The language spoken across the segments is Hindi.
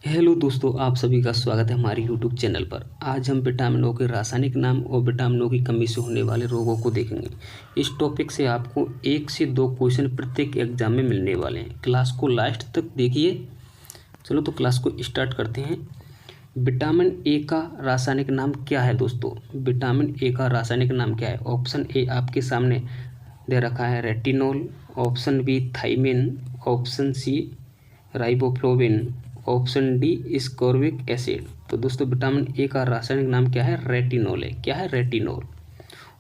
हेलो दोस्तों, आप सभी का स्वागत है हमारे यूट्यूब चैनल पर। आज हम विटामिनों के रासायनिक नाम और विटामिनों की कमी से होने वाले रोगों को देखेंगे। इस टॉपिक से आपको 1 से 2 क्वेश्चन प्रत्येक एग्जाम में मिलने वाले हैं। क्लास को लास्ट तक देखिए। चलो तो क्लास को स्टार्ट करते हैं। विटामिन ए का रासायनिक नाम क्या है दोस्तों? विटामिन ए का रासायनिक नाम क्या है? ऑप्शन ए आपके सामने दे रखा है retinol, option B thiamine, option C riboflavin, option D ascorbic acid. तो दोस्तों विटामिन ए का रासायनिक नाम क्या है? रेटिनोल है। क्या है? रेटिनोल।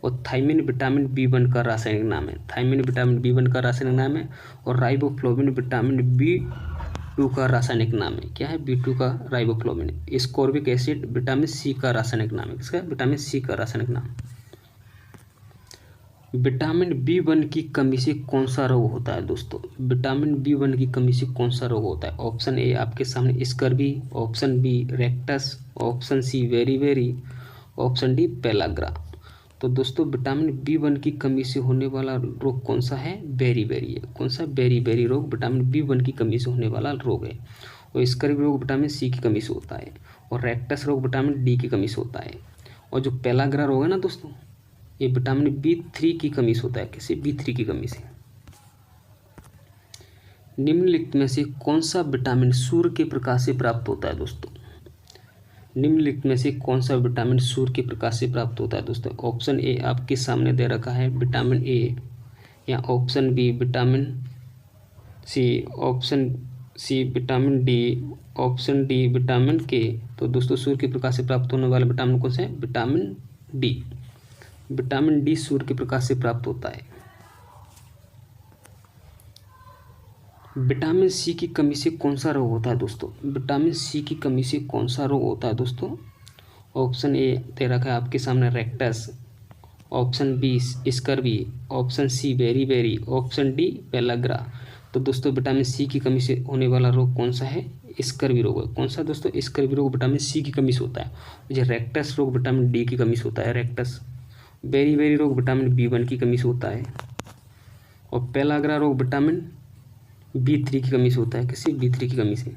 और थाइमिन विटामिन बी1 का रासायनिक नाम है। थाइमिन विटामिन बी1 का रासायनिक नाम है। और राइबोफ्लोविन विटामिन बी2 का रासायनिक नाम है। क्या है? बी2 का राइबोफ्लोविन। स्कोर्बिक एसिड विटामिन सी का रासायनिक नाम है। किसका? विटामिन सी का रासायनिक नाम। विटामिन बी1 की कमी से कौन सा रोग होता है दोस्तों? विटामिन बी1 की कमी से कौन सा रोग होता है? ऑप्शन ए आपके सामने scurvy, option B rickets, option C वेरी, ऑप्शन डी पेलाग्रा। तो दोस्तों विटामिन बी1 की कमी से होने वाला रोग कौन सा है? बेरी है। कौन सा? बेरी रोग विटामिन बी1 की कमी से होने वाला रोग है। और स्कर्वी रोग विटामिन सी की कमी से होता है। और रेक्टस रोग विटामिन डी की कमी से होता है। और जो पेलाग्रा रोग है ना दोस्तों, ये विटामिन बी3 की कमी से होता है। किसी बी3 की कमी से। निम्नलिखित में से कौन सा विटामिन सूर्य के प्रकाश से प्राप्त होता है दोस्तों? निम्नलिखित में से कौन सा विटामिन सूर्य के प्रकाश से प्राप्त होता है दोस्तों? ऑप्शन ए आपके सामने दे रखा है विटामिन ए, या option B vitamin C, option C vitamin D, option D vitamin K. तो दोस्तों सूर्य के प्रकाश से प्राप्त होने वाला विटामिन कौन सा है? Vitamin D. विटामिन डी सूर्य के प्रकाश से प्राप्त होता है। विटामिन सी की कमी से कौन सा रोग होता है दोस्तों? विटामिन सी की कमी से कौन सा रोग होता है दोस्तों? ऑप्शन ए दे रखा है आपके सामने rickets, option B scurvy, option C वेरी, ऑप्शन डी पेलाग्रा। तो दोस्तों विटामिन सी की कमी से होने वाला रोग कौन सा है? स्कर्वी रोग है। कौन सा दोस्तों? स्कर्वी रोग विटामिन सी की कमी से होता है। जो रेक्टस रोग विटामिन डी की कमी से होता है। रेक्टस वेरी रोग विटामिन बी1 की कमी से होता है। और पेलाग्रा रोग विटामिन बी3 की कमी से होता है। किसी बी3 की कमी से।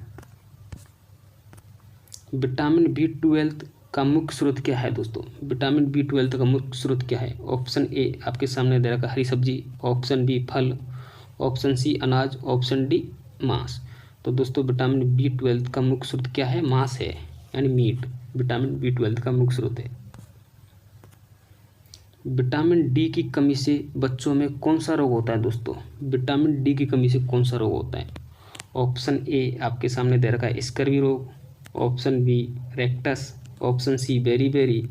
विटामिन बी12 का मुख्य स्रोत क्या है दोस्तों? विटामिन बी12 का मुख्य स्रोत क्या है? ऑप्शन ए आपके सामने दे रखा हरी सब्जी, ऑप्शन बी फल, ऑप्शन सी अनाज, ऑप्शन डी मांस। तो दोस्तों विटामिन बी12 का मुख्य स्रोत क्या है? मांस है, यानी मीट। विटामिन बी12 का मुख्य स्रोत है। विटामिन डी की कमी से बच्चों में कौन सा रोग होता है दोस्तों? विटामिन डी की कमी से कौन सा रोग होता है? ऑप्शन ए आपके सामने दे रखा है स्कर्वी रोग, option B rickets, option C वेरी,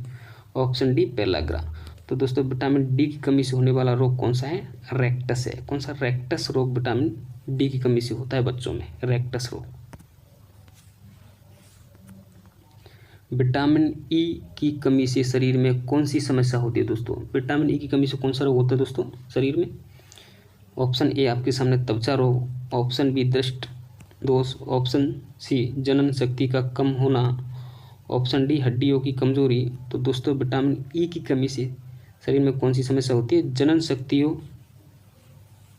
ऑप्शन डी पेलाग्रा। तो दोस्तों विटामिन डी की कमी से होने वाला रोग कौन सा है? रेक्टस है। कौन सा? रेक्टस रोग विटामिन डी की कमी से होता है बच्चों में। रेक्टस रोग। विटामिन ई की कमी से शरीर में कौन सी समस्या होती है दोस्तों? विटामिन ई की कमी से कौन सा रोग होता है दोस्तों शरीर में? ऑप्शन ए आपके सामने त्वचा रोग, ऑप्शन बी दृष्टि दोष, ऑप्शन सी जनन शक्ति का कम होना, ऑप्शन डी हड्डियों की कमजोरी। तो दोस्तों विटामिन ई की कमी से शरीर में कौन सी समस्या होती है? जनन शक्तियों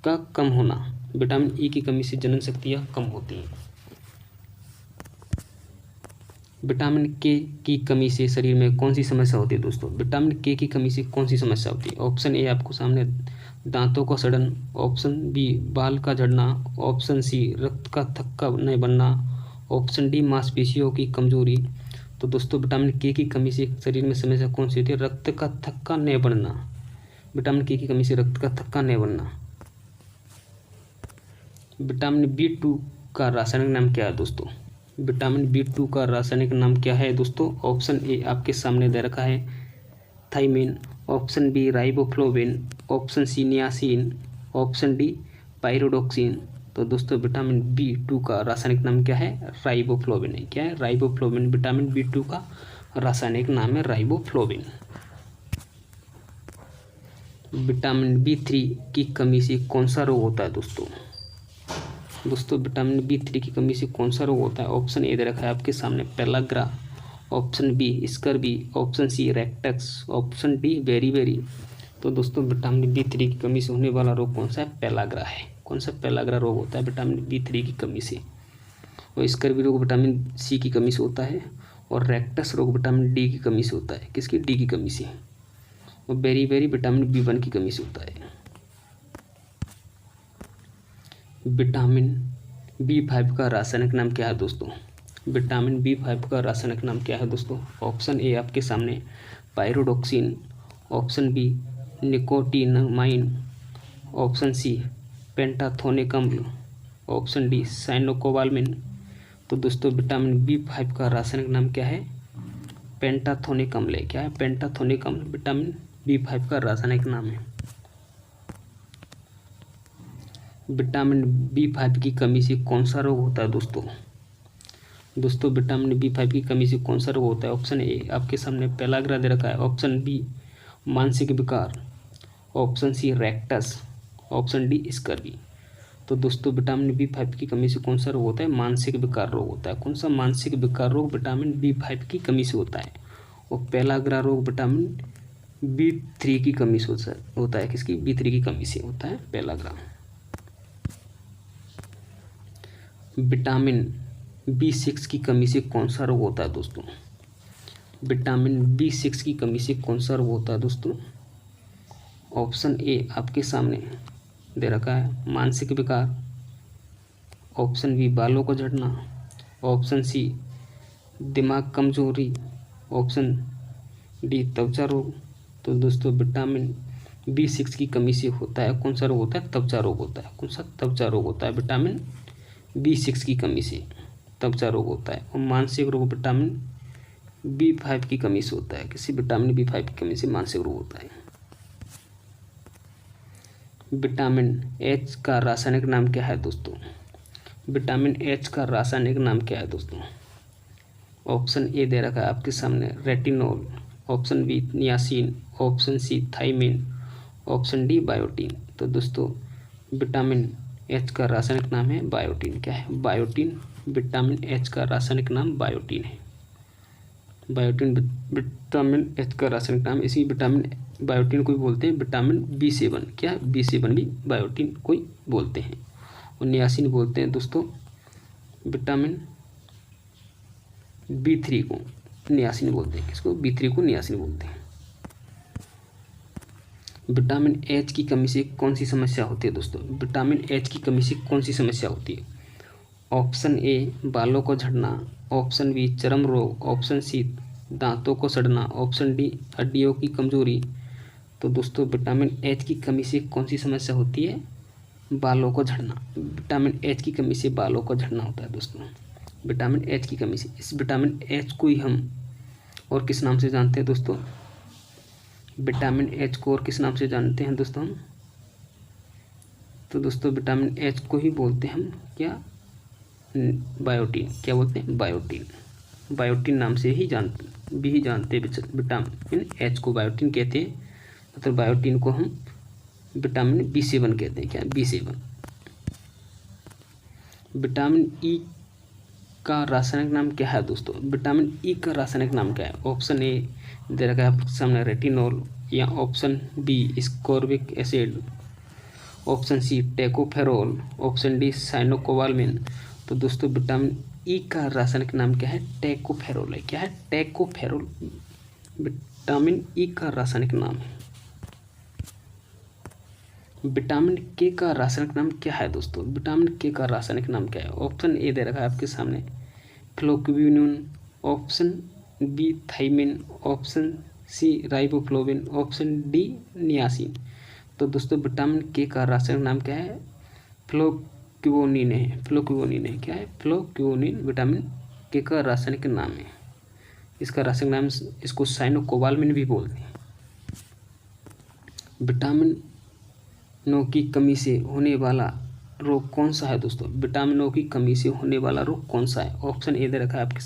का कम होना। विटामिन ई की कमी से जनन शक्तियाँ कम होती हैं। विटामिन के की कमी से शरीर में कौन सी समस्या होती है दोस्तों? विटामिन के की कमी से कौन सी समस्या होती है? ऑप्शन ए आपको सामने दांतों का सड़न, ऑप्शन बी बाल का झड़ना, ऑप्शन सी रक्त का थक्का नहीं बनना, ऑप्शन डी मांसपेशियों की कमजोरी। तो दोस्तों विटामिन के की कमी से शरीर में समस्या कौन सी होती है? रक्त का थक्का नहीं बनना। विटामिन के की कमी से रक्त का थक्का नहीं बनना। विटामिन बी2 का रासायनिक नाम क्या है दोस्तों? विटामिन बी2 का रासायनिक नाम क्या है दोस्तों? ऑप्शन ए आपके सामने दे रखा है thiamine, option B riboflavin, option C niacin, option D pyridoxine. तो दोस्तों विटामिन बी2 का रासायनिक नाम क्या है? राइबोफ्लोविन है। क्या है? राइबोफ्लोविन विटामिन बी2 का रासायनिक नाम है राइबोफ्लोविन। विटामिन बी3 की कमी से कौन सा रोग होता है दोस्तों? दोस्तों विटामिन बी3 की कमी से कौन सा रोग होता है? ऑप्शन ए दे रखा है आपके सामने pellagra, option B scurvy, option C rickets, option D वेरी। तो दोस्तों विटामिन बी3 की कमी से होने वाला रोग कौन सा है? पेलाग्रा है। कौन सा? पेलाग्रा रोग होता है विटामिन बी3 की कमी से। और स्कर्वी रोग विटामिन सी की कमी से होता है, और रेक्टस रोग विटामिन डी की कमी से होता है। किसकी? डी की कमी से। और बेरी विटामिन B1 की कमी से होता है। विटामिन B5 का रासायनिक नाम क्या है दोस्तों? विटामिन B5 का रासायनिक नाम क्या है दोस्तों? ऑप्शन ए आपके सामने pyridoxine, option B nicotinamide, option C pantothenic अम्ल, ऑप्शन डी साइनोकोबाल्मिन। तो दोस्तों विटामिन B5 का रासायनिक नाम क्या है? पेंटाथोनिक अम्ल है। क्या है? पेंटाथोनिक अम्ल विटामिन B5 का रासायनिक नाम है। विटामिन B5 की कमी से कौन सा रोग होता है दोस्तों? दोस्तों विटामिन B5 की कमी से कौन सा रोग होता है? ऑप्शन ए आपके सामने पेलाग्रा दे रखा है, ऑप्शन बी मानसिक विकार, option C rickets, option D scurvy. तो दोस्तों विटामिन B5 की कमी से कौन सा रोग होता है? मानसिक विकार रोग होता है। कौन सा? मानसिक विकार रोग विटामिन B5 की कमी से होता है। और पेलाग्रा रोग विटामिन B3 की कमी से होता है। किसकी? B3 की कमी से होता है पेलाग्रा। विटामिन B6 की कमी से कौन सा रोग होता है दोस्तों? विटामिन B6 की कमी से कौन सा रोग होता है दोस्तों? ऑप्शन ए आपके सामने दे रखा है मानसिक विकार, ऑप्शन बी बालों को झड़ना, ऑप्शन सी दिमाग कमजोरी, ऑप्शन डी त्वचा रोग। तो दोस्तों विटामिन B6 की कमी से होता है कौन सा रोग होता है? त्वचा रोग होता है। कौन सा? त्वचा रोग होता है। विटामिन B6 की कमी से त्वचा रोग होता है। और मानसिक रोग विटामिन B5 की कमी से होता है। किसी? विटामिन B5 की कमी से मानसिक रोग होता है। विटामिन H का रासायनिक नाम क्या है दोस्तों? विटामिन H का रासायनिक नाम क्या है दोस्तों? ऑप्शन ए दे रखा है आपके सामने retinol, option B niacin, option C thiamine, option D biotin. तो दोस्तों विटामिन H का रासायनिक नाम है बायोटीन। क्या है? बायोटीन। विटामिन H का रासायनिक नाम बायोटीन है। बायोटीन विटामिन H का रासायनिक नाम। इसी विटामिन बायोटीन को भी बोलते हैं विटामिन B7। क्या? B7 भी बायोटीन को ही बोलते हैं। और नियासिन बोलते हैं दोस्तों विटामिन B3 को नियासिन बोलते हैं। किसको? B3 को नियासिन बोलते हैं। विटामिन H की कमी से कौन सी समस्या होती है दोस्तों? विटामिन H की कमी से कौन सी समस्या होती है? ऑप्शन ए बालों को झड़ना, ऑप्शन बी चर्म रोग, ऑप्शन सी दांतों को सड़ना, ऑप्शन डी हड्डियों की कमजोरी। तो दोस्तों विटामिन H की कमी से कौन सी समस्या होती है? बालों को झड़ना। विटामिन H की कमी से बालों को झड़ना होता है दोस्तों। विटामिन H की कमी से। इस विटामिन H को ही हम और किस नाम से जानते हैं दोस्तों? विटामिन H को और किस नाम से जानते हैं दोस्तों हम? तो दोस्तों विटामिन H को ही बोलते हैं हम क्या? बायोटीन। क्या बोलते हैं? बायोटीन। बायोटीन नाम से ही जानते हैं विटामिन H को बायोटीन कहते हैं। मतलब बायोटीन को हम विटामिन B7 कहते हैं। क्या? B7। विटामिन E का रासायनिक नाम क्या है दोस्तों? विटामिन E का रासायनिक नाम क्या है? ऑप्शन ए दे रखा है आपके सामने रेटिनॉल, या option B ascorbic acid, option C tocopherol, option D cyanocobalamin. तो दोस्तों विटामिन E का रासायनिक नाम क्या है? टेकोफेरोल है। क्या है? टेकोफेरोल विटामिन E का रासायनिक नाम है। विटामिन K का रासायनिक नाम क्या है दोस्तों? विटामिन K का रासायनिक नाम क्या है? ऑप्शन ए दे रखा है आपके सामने phylloquinone, option B thiamine, option C riboflavin, option D niacin. तो दोस्तों विटामिन K का रासायनिक नाम क्या है? फ्लोक्विनोन है। फ्लोक्विनोन है। क्या है? फ्लोक्विनोन विटामिन K का रासायनिक नाम है। इसका रासायनिक नाम इसको साइनोकोबाल्मिन भी बोलते हैं। विटामिनों की कमी से होने वाला रोग कौन सा है दोस्तों? विटामिनों की कमी से होने वाला रोग कौन सा है? ऑप्शन ए दे रखा है आपके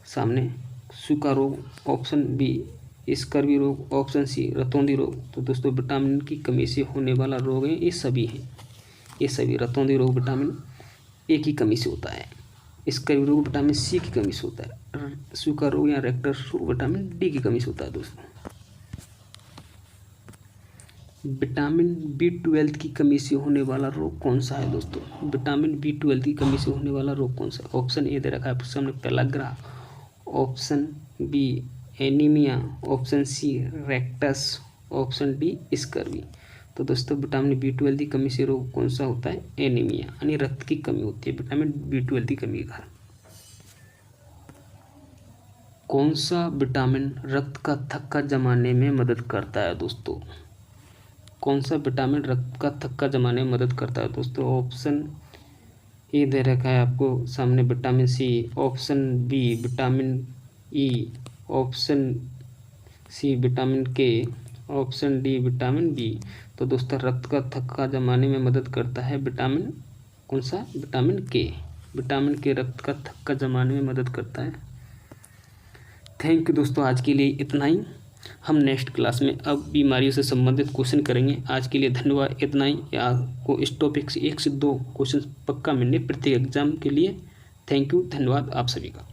सामने सूखा रोग, ऑप्शन बी स्कर्वी रोग, ऑप्शन सी रतौंधी रोग। तो दोस्तों विटामिन की कमी से होने वाला रोग है ये सभी हैं। ये सभी रतौंधी रोग विटामिन ए की कमी से होता है, स्कर्वी रोग विटामिन सी की कमी से होता है, सूखा रोग या रेक्टस रोग विटामिन डी की कमी से होता है दोस्तों। विटामिन B12 की कमी से होने वाला रोग कौन सा है दोस्तों? विटामिन B12 की कमी से होने वाला रोग कौन सा है? ऑप्शन ए दे रखा है आपके सामने pellagra, option B anaemia, option C rickets, option D scurvy. तो दोस्तों विटामिन B12 की कमी से रोग कौन सा होता है? एनीमिया, यानी रक्त की कमी होती है विटामिन B12 की कमी का। कौन सा विटामिन रक्त का थक्का जमाने में मदद करता है दोस्तों? कौन सा विटामिन रक्त का थक्का जमाने में मदद करता है दोस्तों? ऑप्शन ए दे रखा है आपको सामने vitamin C, option B vitamin E, option C vitamin K, option D vitamin B. तो दोस्तों रक्त का थक्का जमाने में मदद करता है विटामिन कौन सा? विटामिन के। विटामिन के रक्त का थक्का जमाने में मदद करता है। थैंक यू दोस्तों, आज के लिए इतना ही। हम नेक्स्ट क्लास में अब बीमारियों से संबंधित क्वेश्चन करेंगे। आज के लिए धन्यवाद, इतना ही। आपको इस टॉपिक से 1 से 2 क्वेश्चन पक्का मिलने प्रत्येक एग्जाम के लिए। थैंक यू, धन्यवाद आप सभी का।